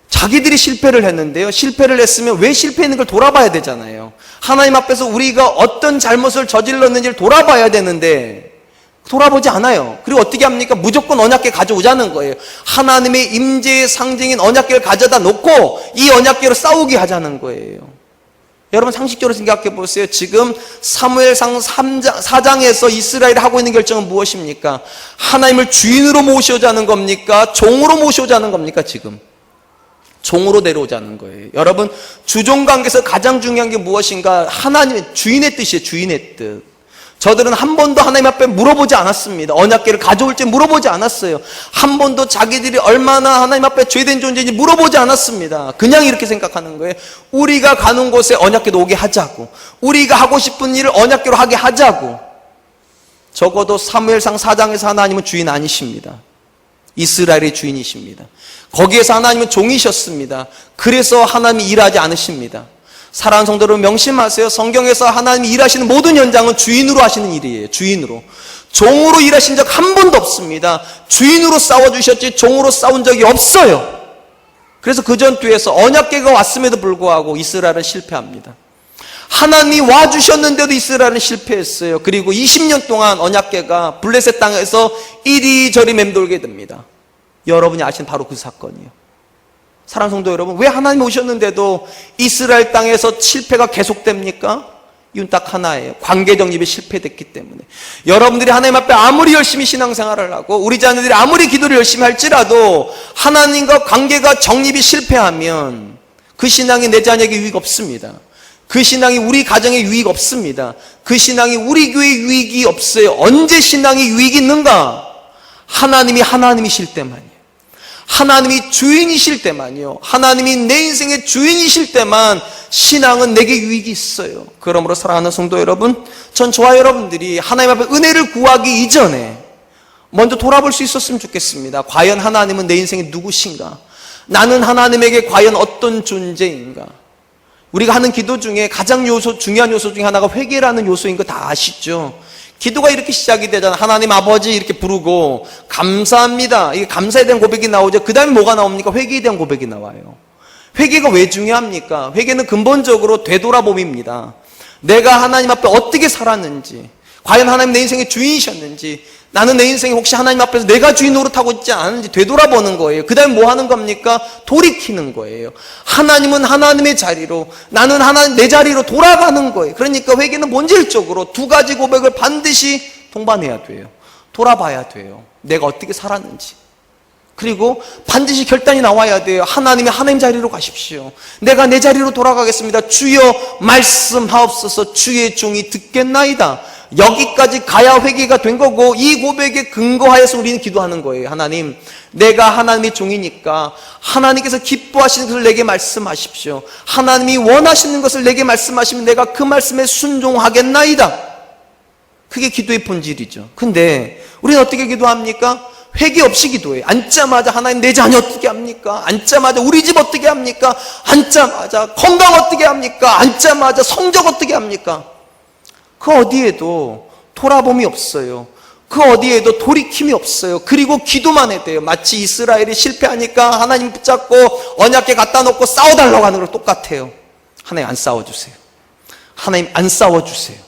자기들이 실패를 했는데요, 실패를 했으면 왜 실패했는 걸 돌아봐야 되잖아요. 하나님 앞에서 우리가 어떤 잘못을 저질렀는지를 돌아봐야 되는데 돌아보지 않아요. 그리고 어떻게 합니까? 무조건 언약궤 가져오자는 거예요. 하나님의 임재의 상징인 언약궤를 가져다 놓고 이 언약궤로 싸우게 하자는 거예요. 여러분, 상식적으로 생각해 보세요. 지금 사무엘상 4장에서 이스라엘이 하고 있는 결정은 무엇입니까? 하나님을 주인으로 모셔오자는 겁니까? 종으로 모셔오자는 겁니까? 지금 종으로 내려오자는 거예요. 여러분, 주종관계에서 가장 중요한 게 무엇인가? 하나님의 주인의 뜻이에요. 주인의 뜻. 저들은 한 번도 하나님 앞에 물어보지 않았습니다. 언약궤를 가져올지 물어보지 않았어요. 한 번도 자기들이 얼마나 하나님 앞에 죄된 존재인지 물어보지 않았습니다. 그냥 이렇게 생각하는 거예요. 우리가 가는 곳에 언약궤도 오게 하자고, 우리가 하고 싶은 일을 언약궤로 하게 하자고. 적어도 사무엘상 4장에서 하나님은 주인 아니십니다. 이스라엘의 주인이십니다. 거기에서 하나님은 종이셨습니다. 그래서 하나님이 일하지 않으십니다. 사랑하는 성도 여러분, 명심하세요. 성경에서 하나님이 일하시는 모든 현장은 주인으로 하시는 일이에요. 주인으로. 종으로 일하신 적 한 번도 없습니다. 주인으로 싸워주셨지 종으로 싸운 적이 없어요. 그래서 그 전투에서 언약궤가 왔음에도 불구하고 이스라엘은 실패합니다. 하나님이 와주셨는데도 이스라엘은 실패했어요. 그리고 20년 동안 언약궤가 블레셋 땅에서 이리저리 맴돌게 됩니다. 여러분이 아시는 바로 그 사건이에요. 사랑하는 성도 여러분, 왜 하나님이 오셨는데도 이스라엘 땅에서 실패가 계속됩니까? 이유는 딱 하나예요. 관계 정립이 실패됐기 때문에. 여러분들이 하나님 앞에 아무리 열심히 신앙생활을 하고 우리 자녀들이 아무리 기도를 열심히 할지라도 하나님과 관계가 정립이 실패하면 그 신앙이 내 자녀에게 유익 없습니다. 그 신앙이 우리 가정에 유익 없습니다. 그 신앙이 우리 교회에 유익이 없어요. 언제 신앙이 유익이 있는가? 하나님이실 때만이에요. 하나님이 주인이실 때만이요. 하나님이 내 인생의 주인이실 때만 신앙은 내게 유익이 있어요. 그러므로 사랑하는 성도 여러분, 전 저와 여러분들이 하나님 앞에 은혜를 구하기 이전에 먼저 돌아볼 수 있었으면 좋겠습니다. 과연 하나님은 내 인생에 누구신가? 나는 하나님에게 과연 어떤 존재인가? 우리가 하는 기도 중에 가장 중요한 요소 중에 하나가 회개라는 요소인 거 다 아시죠? 기도가 이렇게 시작이 되잖아. 하나님 아버지 이렇게 부르고 감사합니다. 이게 감사에 대한 고백이 나오죠. 그 다음에 뭐가 나옵니까? 회개에 대한 고백이 나와요. 회개가 왜 중요합니까? 회개는 근본적으로 되돌아봄입니다. 내가 하나님 앞에 어떻게 살았는지, 과연 하나님 내 인생의 주인이셨는지, 나는 내 인생에 혹시 하나님 앞에서 내가 주인 노릇하고 있지 않은지 되돌아보는 거예요. 그 다음에 뭐 하는 겁니까? 돌이키는 거예요. 하나님은 하나님의 자리로, 나는 하나님 내 자리로 돌아가는 거예요. 그러니까 회개는 본질적으로 두 가지 고백을 반드시 동반해야 돼요. 돌아봐야 돼요. 내가 어떻게 살았는지. 그리고 반드시 결단이 나와야 돼요. 하나님이 하나님 자리로 가십시오. 내가 내 자리로 돌아가겠습니다. 주여 말씀하옵소서. 주의 종이 듣겠나이다. 여기까지 가야 회개가 된 거고, 이 고백에 근거하여서 우리는 기도하는 거예요. 하나님, 내가 하나님의 종이니까 하나님께서 기뻐하시는 것을 내게 말씀하십시오. 하나님이 원하시는 것을 내게 말씀하시면 내가 그 말씀에 순종하겠나이다. 그게 기도의 본질이죠. 근데 우리는 어떻게 기도합니까? 회개 없이 기도해요. 앉자마자 하나님 내 자녀 어떻게 합니까? 앉자마자 우리 집 어떻게 합니까? 앉자마자 건강 어떻게 합니까? 앉자마자 성적 어떻게 합니까? 그 어디에도 돌아봄이 없어요. 그 어디에도 돌이킴이 없어요. 그리고 기도만 해야 돼요. 마치 이스라엘이 실패하니까 하나님 붙잡고 언약궤 갖다 놓고 싸워달라고 하는 걸 똑같아요. 하나님 안 싸워주세요. 하나님 안 싸워주세요.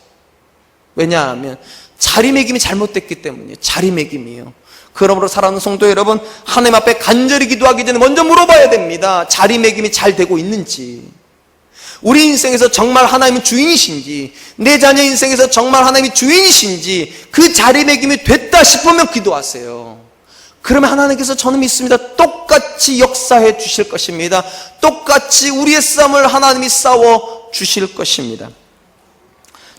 왜냐하면 자리매김이 잘못됐기 때문이에요. 자리매김이에요. 그러므로 사랑하는 성도 여러분, 하나님 앞에 간절히 기도하기 전에 먼저 물어봐야 됩니다. 자리매김이 잘 되고 있는지, 우리 인생에서 정말 하나님은 주인이신지, 내 자녀 인생에서 정말 하나님이 주인이신지, 그 자리매김이 됐다 싶으면 기도하세요. 그러면 하나님께서 저는 믿습니다. 똑같이 역사해 주실 것입니다. 똑같이 우리의 싸움을 하나님이 싸워 주실 것입니다.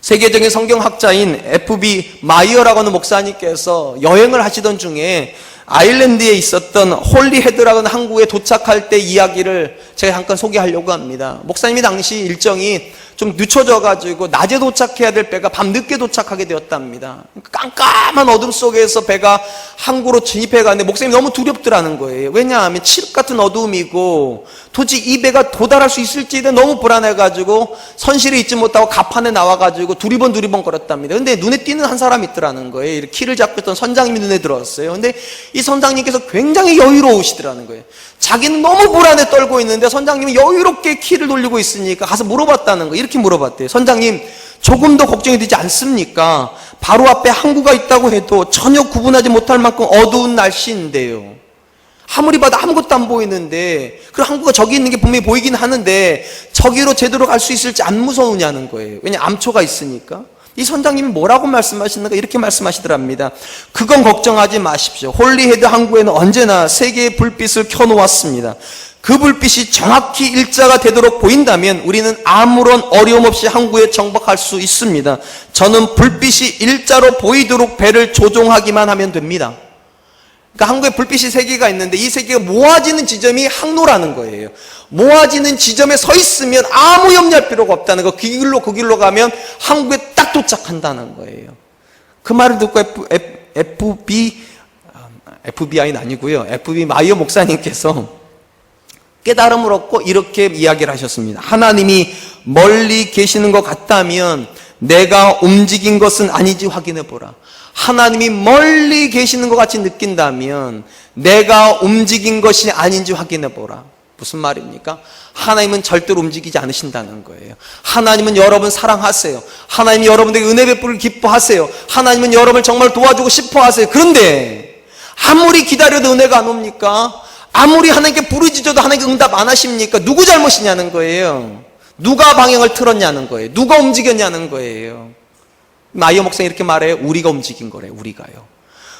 세계적인 성경학자인 F.B. 마이어라고 하는 목사님께서 여행을 하시던 중에 아일랜드에 있었던 홀리헤드라고 하는 항구에 도착할 때 이야기를 제가 잠깐 소개하려고 합니다. 목사님이 당시 일정이 좀 늦춰져가지고 낮에 도착해야 될 배가 밤 늦게 도착하게 되었답니다. 깜깜한 어둠 속에서 배가 항구로 진입해 가는데 목사님이 너무 두렵더라는 거예요. 왜냐하면 칠흑 같은 어두움이고 도저히 이 배가 도달할 수 있을지에 대해 너무 불안해가지고 선실에 있지 못하고 갑판에 나와가지고 두리번 걸었답니다. 근데 눈에 띄는 한 사람이 있더라는 거예요. 이렇게 키를 잡고 있던 선장님이 눈에 들어왔어요. 근데 이 선장님께서 굉장히 여유로우시더라는 거예요. 자기는 너무 불안에 떨고 있는데 선장님이 여유롭게 키를 돌리고 있으니까 가서 물어봤다는 거예요. 이렇게 물어봤대요. 선장님, 조금 더 걱정이 되지 않습니까? 바로 앞에 항구가 있다고 해도 전혀 구분하지 못할 만큼 어두운 날씨인데요. 아무리 봐도 아무것도 안 보이는데, 그 항구가 저기 있는 게 분명히 보이긴 하는데 저기로 제대로 갈 수 있을지 안 무서우냐는 거예요. 왜냐, 암초가 있으니까. 이 선장님이 뭐라고 말씀하시는가? 이렇게 말씀하시더랍니다. 그건 걱정하지 마십시오. 홀리헤드 항구에는 언제나 세 개의 불빛을 켜놓았습니다. 그 불빛이 정확히 일자가 되도록 보인다면 우리는 아무런 어려움 없이 항구에 정박할 수 있습니다. 저는 불빛이 일자로 보이도록 배를 조종하기만 하면 됩니다. 그러니까 항구에 불빛이 세 개가 있는데 이 세 개가 모아지는 지점이 항로라는 거예요. 모아지는 지점에 서 있으면 아무 염려할 필요가 없다는 거. 그 길로 가면 항구에 딱 도착한다는 거예요. 그 말을 듣고 FBI는 아니고요. FB 마이어 목사님께서 깨달음을 얻고 이렇게 이야기를 하셨습니다. 하나님이 멀리 계시는 것 같다면 내가 움직인 것은 아닌지 확인해 보라. 하나님이 멀리 계시는 것 같이 느낀다면 내가 움직인 것이 아닌지 확인해 보라. 무슨 말입니까? 하나님은 절대로 움직이지 않으신다는 거예요. 하나님은 여러분 사랑하세요. 하나님이 여러분에게 은혜 베풀을 기뻐하세요. 하나님은 여러분을 정말 도와주고 싶어 하세요. 그런데 아무리 기다려도 은혜가 안 옵니까? 아무리 하나님께 부르짖어도 하나님께 응답 안 하십니까? 누구 잘못이냐는 거예요. 누가 방향을 틀었냐는 거예요. 누가 움직였냐는 거예요. 마이어 목사님 이렇게 말해요. 우리가 움직인 거래요. 우리가요.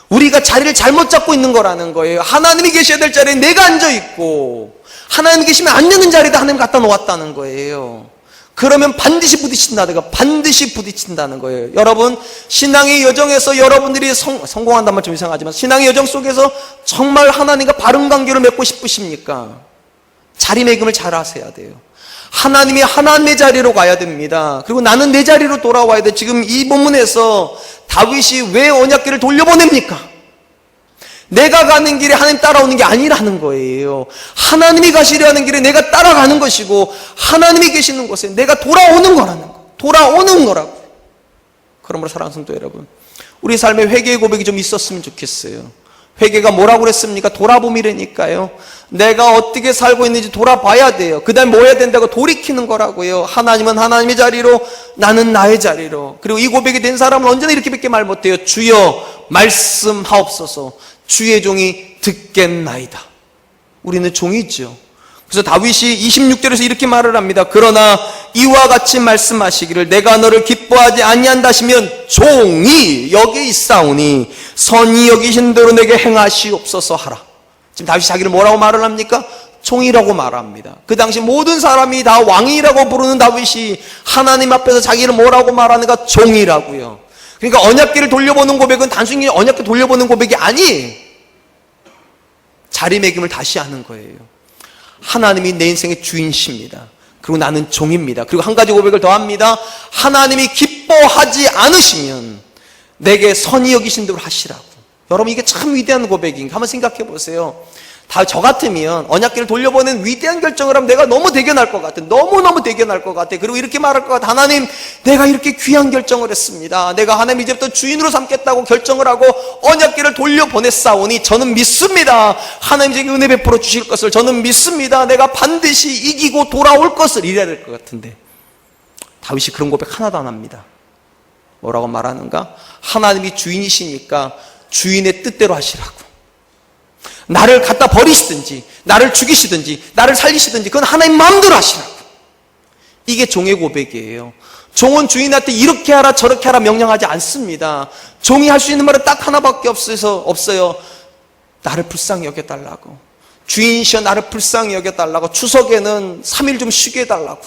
우리가 자리를 잘못 잡고 있는 거라는 거예요. 하나님이 계셔야 될 자리에 내가 앉아있고, 하나님 계시면 안 되는 자리에다 하나님 갖다 놓았다는 거예요. 그러면 반드시 부딪힌다는 거예요. 여러분, 신앙의 여정에서 여러분들이 성공한다는 말 좀 이상하지만, 신앙의 여정 속에서 정말 하나님과 바른 관계를 맺고 싶으십니까? 자리매김을 잘 하셔야 돼요. 하나님이 하나님의 자리로 가야 됩니다. 그리고 나는 내 자리로 돌아와야 돼. 지금 이 본문에서 다윗이 왜 언약궤를 돌려보냅니까? 내가 가는 길에 하나님 따라오는 게 아니라는 거예요. 하나님이 가시려는 길에 내가 따라가는 것이고, 하나님이 계시는 곳에 내가 돌아오는 거라는 거. 돌아오는 거라고. 그러므로 사랑하는 성도 여러분, 우리 삶에 회개의 고백이 좀 있었으면 좋겠어요. 회개가 뭐라고 그랬습니까? 돌아봄이라니까요. 내가 어떻게 살고 있는지 돌아봐야 돼요. 그 다음에 뭐 해야 된다고? 돌이키는 거라고요. 하나님은 하나님의 자리로, 나는 나의 자리로. 그리고 이 고백이 된 사람은 언제나 이렇게밖에 말 못해요. 주여 말씀하옵소서. 주의 종이 듣겠나이다. 우리는 종이죠. 그래서 다윗이 26절에서 이렇게 말을 합니다. 그러나 이와 같이 말씀하시기를 내가 너를 기뻐하지 아니한다 하시면 종이 여기 있사오니 선히 여기신 대로 내게 행하시옵소서 하라. 지금 다윗이 자기를 뭐라고 말을 합니까? 종이라고 말합니다. 그 당시 모든 사람이 다 왕이라고 부르는 다윗이 하나님 앞에서 자기를 뭐라고 말하는가? 종이라고요. 그러니까 언약궤를 돌려보는 고백은 단순히 언약궤 돌려보는 고백이 아니에요. 자리매김을 다시 하는 거예요. 하나님이 내 인생의 주인이십니다. 그리고 나는 종입니다. 그리고 한 가지 고백을 더 합니다. 하나님이 기뻐하지 않으시면 내게 선히 여기신 대로 하시라고. 여러분, 이게 참 위대한 고백인가? 한번 생각해 보세요. 다 저 같으면 언약궤를 돌려보낸 위대한 결정을 하면 내가 너무 대견할 것 같아. 너무너무 대견할 것 같아. 그리고 이렇게 말할 것 같아. 하나님, 내가 이렇게 귀한 결정을 했습니다. 내가 하나님 이제부터 주인으로 삼겠다고 결정을 하고 언약궤를 돌려보냈사오니 저는 믿습니다. 하나님 제게 은혜 베풀어 주실 것을 저는 믿습니다. 내가 반드시 이기고 돌아올 것을 이래야 될 것 같은데 다윗이 그런 고백 하나도 안 합니다. 뭐라고 말하는가? 하나님이 주인이시니까 주인의 뜻대로 하시라고. 나를 갖다 버리시든지 나를 죽이시든지 나를 살리시든지 그건 하나님 마음대로 하시라고. 이게 종의 고백이에요. 종은 주인한테 이렇게 하라 저렇게 하라 명령하지 않습니다. 종이 할 수 있는 말은 딱 하나밖에 없어요. 나를 불쌍히 여겨달라고. 주인이시여 나를 불쌍히 여겨달라고. 추석에는 3일 좀 쉬게 해달라고.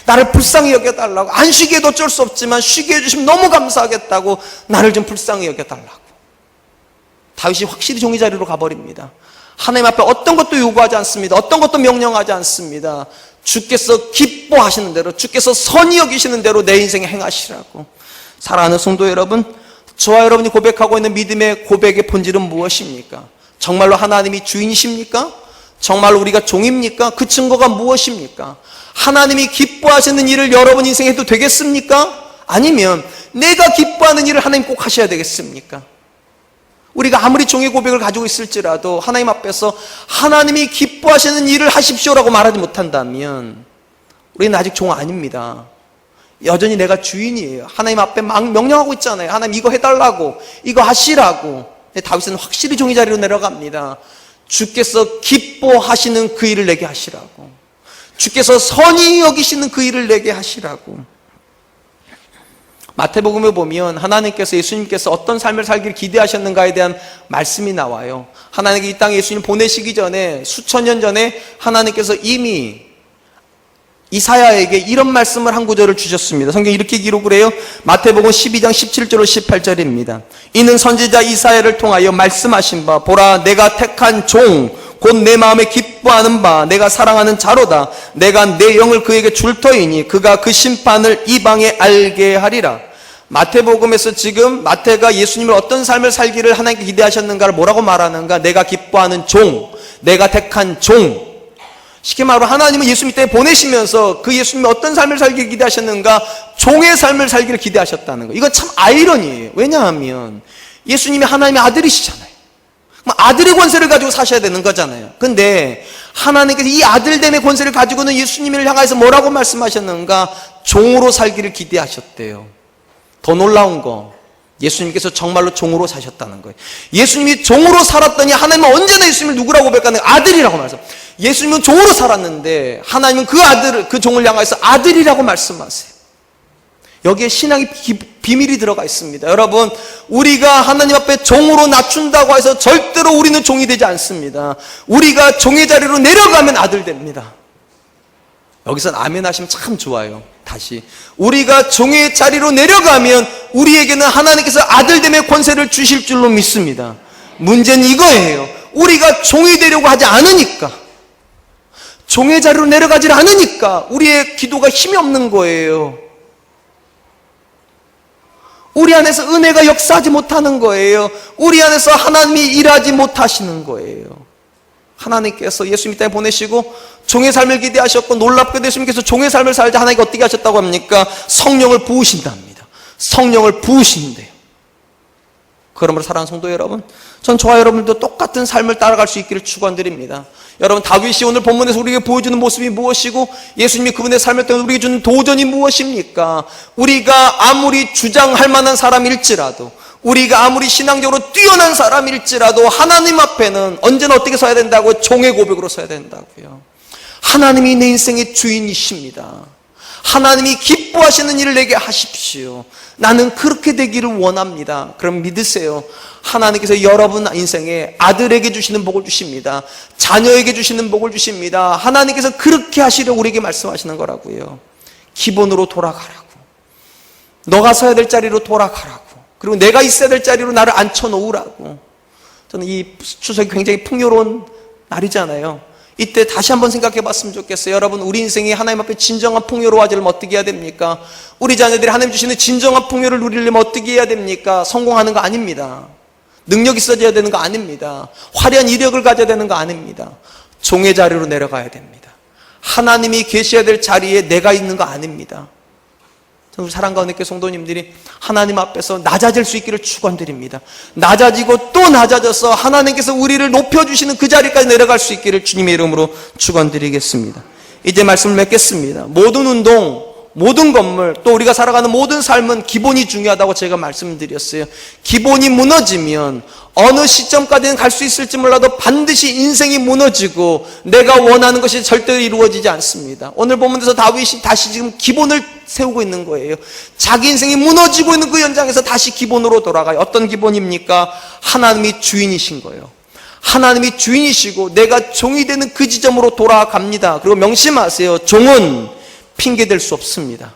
나를 불쌍히 여겨달라고. 안 쉬게 해도 어쩔 수 없지만 쉬게 해주시면 너무 감사하겠다고. 나를 좀 불쌍히 여겨달라고. 다윗이 확실히 종이 자리로 가버립니다. 하나님 앞에 어떤 것도 요구하지 않습니다. 어떤 것도 명령하지 않습니다. 주께서 기뻐하시는 대로, 주께서 선히 여기시는 대로 내 인생에 행하시라고. 사랑하는 성도 여러분, 저와 여러분이 고백하고 있는 믿음의 고백의 본질은 무엇입니까? 정말로 하나님이 주인이십니까? 정말로 우리가 종입니까? 그 증거가 무엇입니까? 하나님이 기뻐하시는 일을 여러분 인생에 해도 되겠습니까? 아니면 내가 기뻐하는 일을 하나님 꼭 하셔야 되겠습니까? 우리가 아무리 종의 고백을 가지고 있을지라도 하나님 앞에서 하나님이 기뻐하시는 일을 하십시오라고 말하지 못한다면 우리는 아직 종 아닙니다. 여전히 내가 주인이에요. 하나님 앞에 막 명령하고 있잖아요. 하나님 이거 해달라고, 이거 하시라고. 근데 다윗은 확실히 종의 자리로 내려갑니다. 주께서 기뻐하시는 그 일을 내게 하시라고. 주께서 선히 여기시는 그 일을 내게 하시라고. 마태복음에 보면 하나님께서 예수님께서 어떤 삶을 살기를 기대하셨는가에 대한 말씀이 나와요. 하나님께 이 땅에 예수님 보내시기 전에 수천 년 전에 하나님께서 이미 이사야에게 이런 말씀을 한 구절을 주셨습니다. 성경에 이렇게 기록을 해요. 마태복음 12장 17절로 18절입니다. 이는 선지자 이사야를 통하여 말씀하신 바 보라 내가 택한 종 곧 내 마음에 기뻐하는 바 내가 사랑하는 자로다. 내가 내 영을 그에게 줄 터이니 그가 그 심판을 이방에 알게 하리라. 마태복음에서 지금 마태가 예수님을 어떤 삶을 살기를 하나님께 기대하셨는가를 뭐라고 말하는가? 내가 기뻐하는 종, 내가 택한 종. 쉽게 말하면 하나님은 예수님 때 보내시면서 그 예수님이 어떤 삶을 살기를 기대하셨는가? 종의 삶을 살기를 기대하셨다는 거예요. 이건 참 아이러니예요. 왜냐하면 예수님이 하나님의 아들이시잖아요. 아들의 권세를 가지고 사셔야 되는 거잖아요. 근데 하나님께서 이 아들됨의 권세를 가지고는 예수님을 향해서 뭐라고 말씀하셨는가? 종으로 살기를 기대하셨대요. 더 놀라운 거, 예수님께서 정말로 종으로 사셨다는 거예요. 예수님이 종으로 살았더니 하나님은 언제나 예수님을 누구라고 고백하는 거예요? 아들이라고 말해서. 예수님은 종으로 살았는데 하나님은 그 아들을, 그 종을 향해서 아들이라고 말씀하세요. 여기에 신앙의 비밀이 들어가 있습니다. 여러분, 우리가 하나님 앞에 종으로 낮춘다고 해서 절대로 우리는 종이 되지 않습니다. 우리가 종의 자리로 내려가면 아들 됩니다. 여기서 아멘 하시면 참 좋아요. 다시, 우리가 종의 자리로 내려가면 우리에게는 하나님께서 아들됨의 권세를 주실 줄로 믿습니다. 문제는 이거예요. 우리가 종이 되려고 하지 않으니까, 종의 자리로 내려가지 않으니까 우리의 기도가 힘이 없는 거예요. 우리 안에서 은혜가 역사하지 못하는 거예요. 우리 안에서 하나님이 일하지 못하시는 거예요. 하나님께서 예수님 이 땅에 보내시고 종의 삶을 기대하셨고, 놀랍게도 예수님께서 종의 삶을 살자 하나님께 어떻게 하셨다고 합니까? 성령을 부으신답니다. 성령을 부으신대요. 그러므로 사랑하는 성도 여러분, 전 저와 여러분도 똑같은 삶을 따라갈 수 있기를 축원드립니다. 여러분, 다윗이 오늘 본문에서 우리에게 보여주는 모습이 무엇이고, 예수님이 그분의 삶을 통해 우리에게 주는 도전이 무엇입니까? 우리가 아무리 주장할 만한 사람일지라도, 우리가 아무리 신앙적으로 뛰어난 사람일지라도 하나님 앞에는 언제나 어떻게 서야 된다고요? 종의 고백으로 서야 된다고요. 하나님이 내 인생의 주인이십니다. 하나님이 기뻐하시는 일을 내게 하십시오. 나는 그렇게 되기를 원합니다. 그럼 믿으세요. 하나님께서 여러분 인생에 아들에게 주시는 복을 주십니다. 자녀에게 주시는 복을 주십니다. 하나님께서 그렇게 하시려고 우리에게 말씀하시는 거라고요. 기본으로 돌아가라고. 너가 서야 될 자리로 돌아가라고. 그리고 내가 있어야 될 자리로 나를 앉혀놓으라고. 저는 이 추석이 굉장히 풍요로운 날이잖아요. 이때 다시 한번 생각해 봤으면 좋겠어요. 여러분, 우리 인생이 하나님 앞에 진정한 풍요로워지려면 어떻게 해야 됩니까? 우리 자녀들이 하나님 주시는 진정한 풍요를 누리려면 어떻게 해야 됩니까? 성공하는 거 아닙니다. 능력 있어져야 되는 거 아닙니다. 화려한 이력을 가져야 되는 거 아닙니다. 종의 자리로 내려가야 됩니다. 하나님이 계셔야 될 자리에 내가 있는 거 아닙니다. 우리 사랑과 은혜교회 성도님들이 하나님 앞에서 낮아질 수 있기를 축원드립니다. 낮아지고 또 낮아져서 하나님께서 우리를 높여주시는 그 자리까지 내려갈 수 있기를 주님의 이름으로 축원드리겠습니다. 이제 말씀을 맺겠습니다. 모든 운동, 모든 건물, 또 우리가 살아가는 모든 삶은 기본이 중요하다고 제가 말씀드렸어요. 기본이 무너지면 어느 시점까지는 갈 수 있을지 몰라도 반드시 인생이 무너지고 내가 원하는 것이 절대로 이루어지지 않습니다. 오늘 본문에서 다윗이 다시 지금 기본을 세우고 있는 거예요. 자기 인생이 무너지고 있는 그 현장에서 다시 기본으로 돌아가요. 어떤 기본입니까? 하나님이 주인이신 거예요. 하나님이 주인이시고 내가 종이 되는 그 지점으로 돌아갑니다. 그리고 명심하세요. 종은 핑계댈 수 없습니다.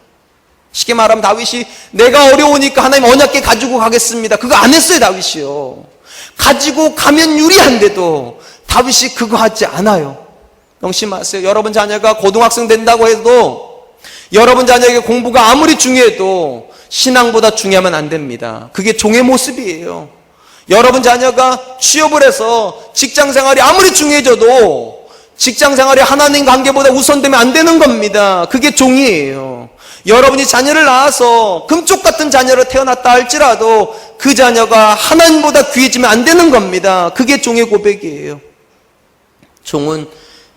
쉽게 말하면 다윗이 내가 어려우니까 하나님 언약궤 가지고 가겠습니다. 그거 안 했어요, 다윗이요. 가지고 가면 유리한데도 다윗이 그거 하지 않아요. 명심하세요. 여러분 자녀가 고등학생 된다고 해도, 여러분 자녀에게 공부가 아무리 중요해도 신앙보다 중요하면 안 됩니다. 그게 종의 모습이에요. 여러분 자녀가 취업을 해서 직장생활이 아무리 중요해져도 직장생활이 하나님 관계보다 우선되면 안 되는 겁니다. 그게 종이에요. 여러분이 자녀를 낳아서 금쪽 같은 자녀로 태어났다 할지라도 그 자녀가 하나님보다 귀해지면 안 되는 겁니다. 그게 종의 고백이에요. 종은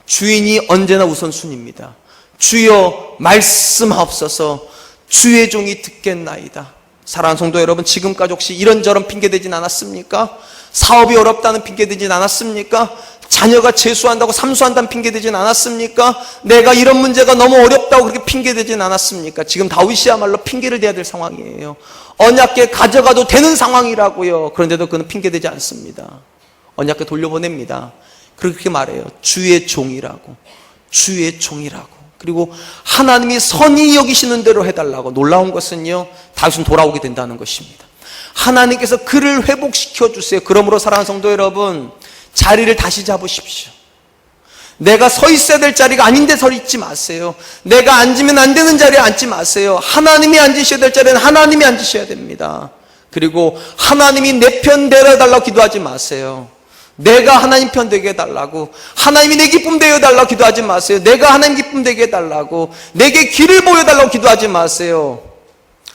주인이 언제나 우선순위입니다. 주여 말씀하옵소서, 주의 종이 듣겠나이다. 사랑하는 성도 여러분, 지금까지 혹시 이런저런 핑계대진 않았습니까? 사업이 어렵다는 핑계대진 않았습니까? 자녀가 재수한다고 삼수한다는 핑계대진 않았습니까? 내가 이런 문제가 너무 어렵다고 그렇게 핑계대진 않았습니까? 지금 다윗이야말로 핑계를 대야 될 상황이에요. 언약궤 가져가도 되는 상황이라고요. 그런데도 그는 핑계대지 않습니다. 언약궤 돌려보냅니다. 그렇게 말해요. 주의 종이라고. 주의 종이라고. 그리고 하나님이 선히 여기시는 대로 해달라고. 놀라운 것은요, 다윗은 돌아오게 된다는 것입니다. 하나님께서 그를 회복시켜 주세요. 그러므로 사랑하는 성도 여러분, 자리를 다시 잡으십시오. 내가 서 있어야 될 자리가 아닌데 서 있지 마세요. 내가 앉으면 안 되는 자리에 앉지 마세요. 하나님이 앉으셔야 될 자리에는 하나님이 앉으셔야 됩니다. 그리고 하나님이 내 편 되어달라고 기도하지 마세요. 내가 하나님 편 되게 해달라고, 하나님이 내 기쁨 되게 해달라고 기도하지 마세요. 내가 하나님 기쁨 되게 해달라고, 내게 길을 보여달라고 기도하지 마세요.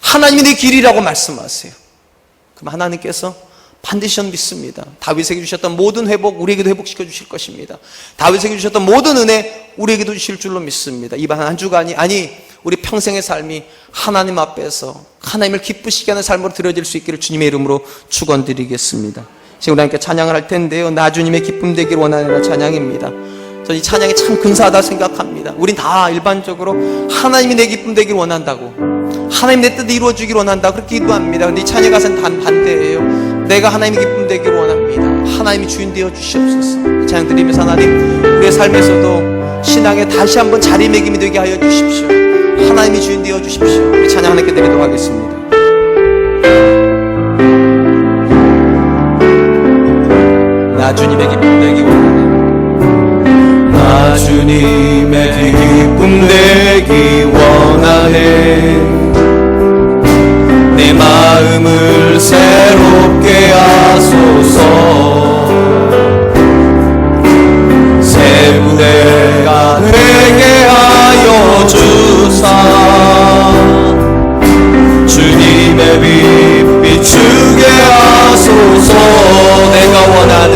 하나님이 내 길이라고 말씀하세요. 그럼 하나님께서 반드시 저는 믿습니다. 다윗에게 주셨던 모든 회복 우리에게도 회복시켜 주실 것입니다. 다윗에게 주셨던 모든 은혜 우리에게도 주실 줄로 믿습니다. 이번 한 주간이, 아니 우리 평생의 삶이 하나님 앞에서 하나님을 기쁘시게 하는 삶으로 드려질 수 있기를 주님의 이름으로 축원드리겠습니다. 지금 우리 함께 찬양을 할 텐데요, 나 주님의 기쁨 되기를 원하는 찬양입니다. 저는 이 찬양이 참 근사하다 생각합니다. 우린 다 일반적으로 하나님이 내 기쁨 되기를 원한다고, 하나님 내 뜻이 이루어지기를 원한다 그렇게 기도합니다. 근데 이 찬양 가사는 반대예요. 내가 하나님의 기쁨 되기를 원합니다. 하나님이 주인 되어 주시옵소서. 이 찬양 드리면서 하나님, 우리의 삶에서도 신앙에 다시 한번 자리매김이 되게 하여 주십시오. 하나님이 주인 되어 주십시오. 우리 찬양 하나님께 드리도록 하겠습니다. 나 주님의 기쁨 되기 원하네. 나 주님의 기쁨 되기 원하네. 내 마음을 새롭게 하소서. 새 부대가 되게 하여 주사. 주님의 빛 비추게 하소서. 내가 원하는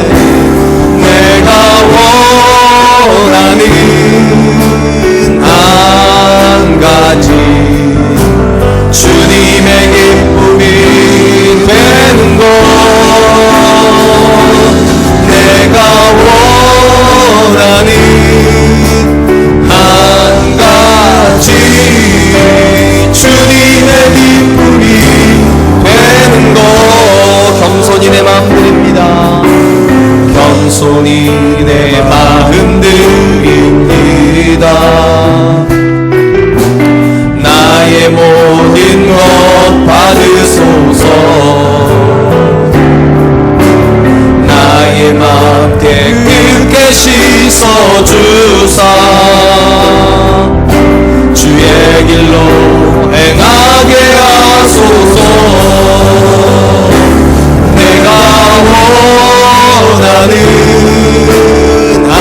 한 가지, 주님의 기쁨이 되는 것. 내가 원하는 한 가지, 주님의 기쁨이 되는 것. 겸손히 내 마음 드립니다. 겸손히 내 마음 드립니다. 나의 모든 것 받으소서. 나의 마음 깨끗게 씻어주사. 주의 길로 행하게 하소서. 내가 원하는 한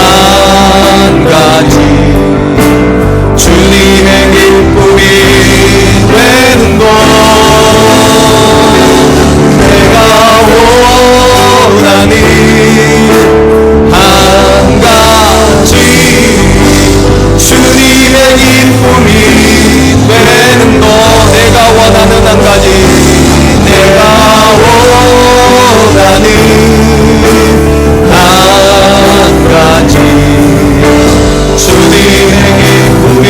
가지, 주님의 기쁨이 되는 것. 내가 원하는 한 가지, 주님의 기쁨이 되는 것. 내가 원하는 한 가지, 내가 원하는 한 가지, 주님의 기쁨이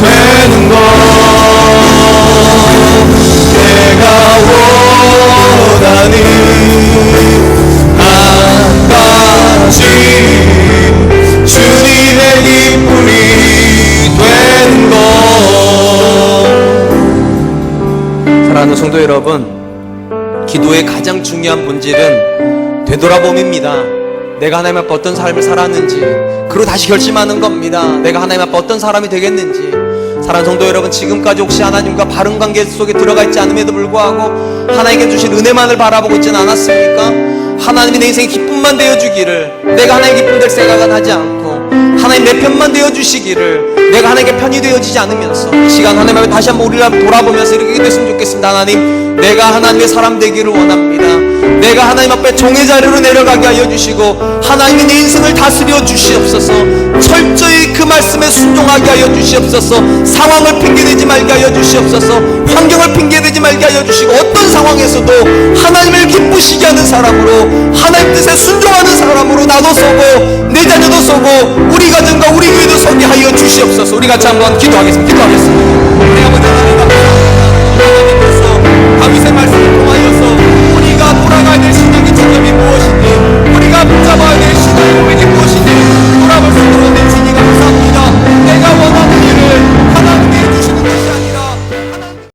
되는 것. 내가 원하는 한 가지, 주님의 기쁨이 되는 것. 사랑하는 성도 여러분, 기도의 가장 중요한 본질은 되돌아봄입니다. 내가 하나님 앞에 어떤 삶을 살았는지, 그리고 다시 결심하는 겁니다. 내가 하나님 앞에 어떤 사람이 되겠는지. 사랑하는 성도 여러분, 지금까지 혹시 하나님과 바른 관계 속에 들어가 있지 않음에도 불구하고 하나님께 주신 은혜만을 바라보고 있지는 않았습니까? 하나님이 내 인생의 기쁨만 되어주기를, 내가 하나님의 기쁨 될 생각은 하지 않고 하나님 내 편만 되어주시기를, 내가 하나님께 편이 되어지지 않으면서 이 시간 하나님 앞에 다시 한번 우리를 돌아보면서 이렇게 됐으면 좋겠습니다. 하나님, 내가 하나님의 사람 되기를 원합니다. 내가 하나님 앞에 종의 자리로 내려가게 하여 주시고 하나님이 내 인생을 다스려 주시옵소서. 철저히 그 말씀에 순종하게 하여 주시옵소서. 상황을 핑계대지 말게 하여 주시옵소서. 환경을 핑계대지 말게 하여 주시고 어떤 상황에서도 하나님을 기쁘시게 하는 사람으로, 하나님 뜻에 순종하는 사람으로 나도 서고 내 자녀도 서고 우리 가정과 우리 교회도 서게 하여 주시옵소서. 우리 같이 한번 기도하겠습니다. 우리 아버지 하나님 감사합니다. 하나님께서 다윗의 말씀